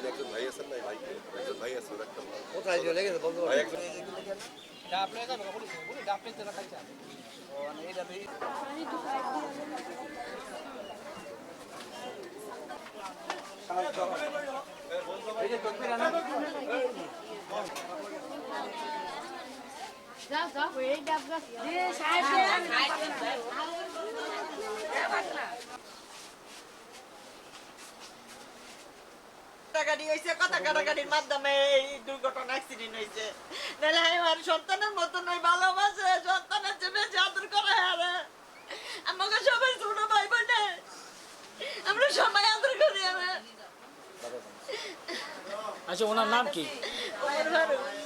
একজন ভাই আছেন না ভাই একজন ভাই আছে একটা কোথায় চলে গেছে বন্ধু ভাই একজন ডাবলে যাবে বলিস বলি ডাবলে তো রাখাই যায় ও এইটা দেই এই যে টকবে না যাও যাও এই ডাবটা দিয়ে সাহেব গাড়ি হয়েছে কথা কাটাকাটির মাধ্যমে এই দুর্ঘটনা অ্যাক্সিডেন্ট হয়েছে নাহলে আমার সন্তানের মতো নয় ভালোবাসে সন্তানের জন্য আদর করে আরে আমাকে সবাই ছোট ভাই বোনে আমরা সবাই আদর করি আরে আচ্ছা ওনার নাম কি ওমর ফারুক